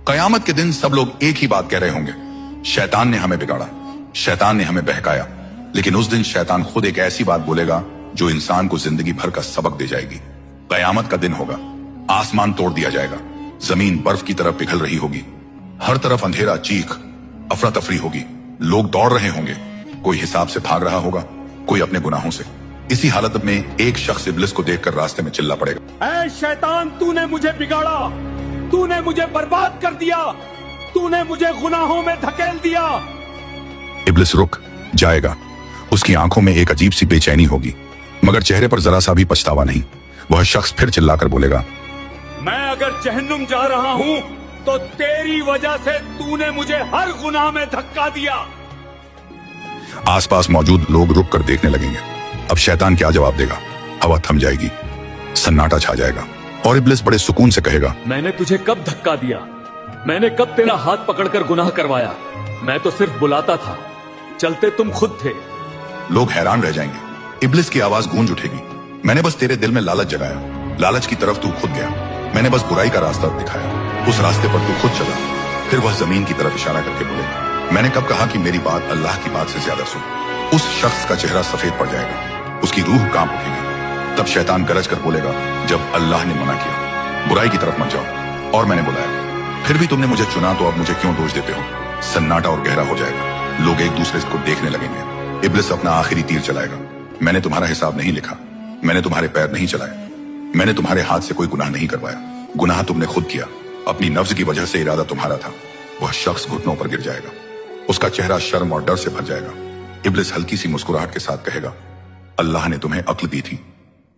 कयामत के दिन सब लोग एक ही बात कह रहे होंगे, शैतान ने हमें बिगाड़ा, शैतान ने हमें बहकाया। लेकिन उस दिन शैतान खुद एक ऐसी बात बोलेगा जो इंसान को जिंदगी भर का सबक दे जाएगी। कयामत का दिन होगा, आसमान तोड़ दिया जाएगा, जमीन बर्फ की तरफ पिघल रही होगी, हर तरफ अंधेरा, चीख, अफरा तफरी होगी, लोग दौड़ रहे होंगे, कोई हिसाब से भाग रहा होगा, कोई अपने गुनाहों से। इसी हालत में एक शख्स इब्लिस को देखकर रास्ते में चिल्ला पड़ेगा, ऐ शैतान, तूने मुझे बिगाड़ा, तूने मुझे बर्बाद कर दिया, तूने मुझे गुनाहों में धकेल दिया। इब्लिस रुक जाएगा, उसकी आंखों में एक अजीब सी बेचैनी होगी, मगर चेहरे पर जरा सा भी पछतावा नहीं। वह शख्स फिर चिल्लाकर बोलेगा, मैं अगर जहन्नुम जा रहा हूँ तो तेरी वजह से तूने मुझे हर गुनाह में धक्का दिया। आसपास मौजूद लोग रुक कर देखने लगेंगे। अब शैतान क्या जवाब देगा? हवा थम जाएगी, सन्नाटा छा जाएगा और इब्लिस बड़े सुकून से कहेगा, मैंने तुझे कब धक्का दिया? मैंने कब तेरा हाथ पकड़कर गुनाह करवाया? मैं तो सिर्फ बुलाता था, चलते तुम खुद थे। लोग हैरान रह जाएंगे। इब्लिस की आवाज गूंज उठेगी, मैंने बस तेरे दिल में लालच जगाया, लालच की तरफ तू खुद गया, मैंने बस बुराई का रास्ता दिखाया, उस रास्ते पर तू खुद चला। फिर वह जमीन की तरफ इशारा करके बोलेगा, मैंने कब कहा कि मेरी बात अल्लाह की बात से ज्यादा सुन। उस शख्स का चेहरा सफेद पड़ जाएगा, उसकी रूह कांप उठेगी। तब शैतान गरज कर बोलेगा, जब अल्लाह ने मना किया, बुराई की तरफ मत जाओ और मैंने बुलाया, फिर भी तुमने मुझे चुना, तो अब मुझे क्यों दोष देते हो? सन्नाटा और गहरा हो जाएगा, लोग एक दूसरे को देखने लगेंगे। इब्लिस अपना आखिरी तीर चलाएगा, मैंने तुम्हारा हिसाब नहीं लिखा, मैंने तुम्हारे पैर नहीं चलाए, मैंने तुम्हारे हाथ से कोई गुनाह नहीं करवाया, गुनाह तुमने खुद किया, अपनी नफ्स की वजह से इरादा तुम्हारा था। वह शख्स घुटनों पर गिर जाएगा, उसका चेहरा शर्म और डर से भर जाएगा। इब्लिस हल्की सी मुस्कुराहट के साथ कहेगा, अल्लाह ने तुम्हें अक्ल दी थी,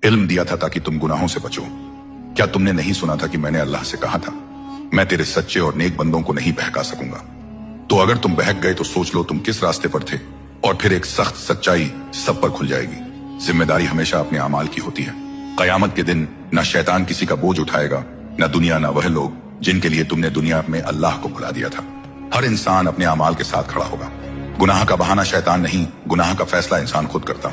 इल्म दिया था ताकि तुम गुनाहों से बचो। क्या तुमने नहीं सुना था कि मैंने अल्लाह से कहा था, मैं तेरे सच्चे और नेक बंदों को नहीं बहका सकूंगा? तो अगर तुम बहक गए तो सोच लो तुम किस रास्ते पर थे, और फिर एक सख्त सच्चाई सब पर खुल जाएगी। जिम्मेदारी हमेशा अपने अमाल की होती है। कयामत के दिन न शैतान किसी का बोझ उठाएगा, न दुनिया, न वह लोग जिनके लिए तुमने दुनिया में अल्लाह को भुला दिया था। हर इंसान अपने अमाल के साथ खड़ा होगा। गुनाह का बहाना शैतान नहीं, गुनाह का फैसला इंसान खुद करता।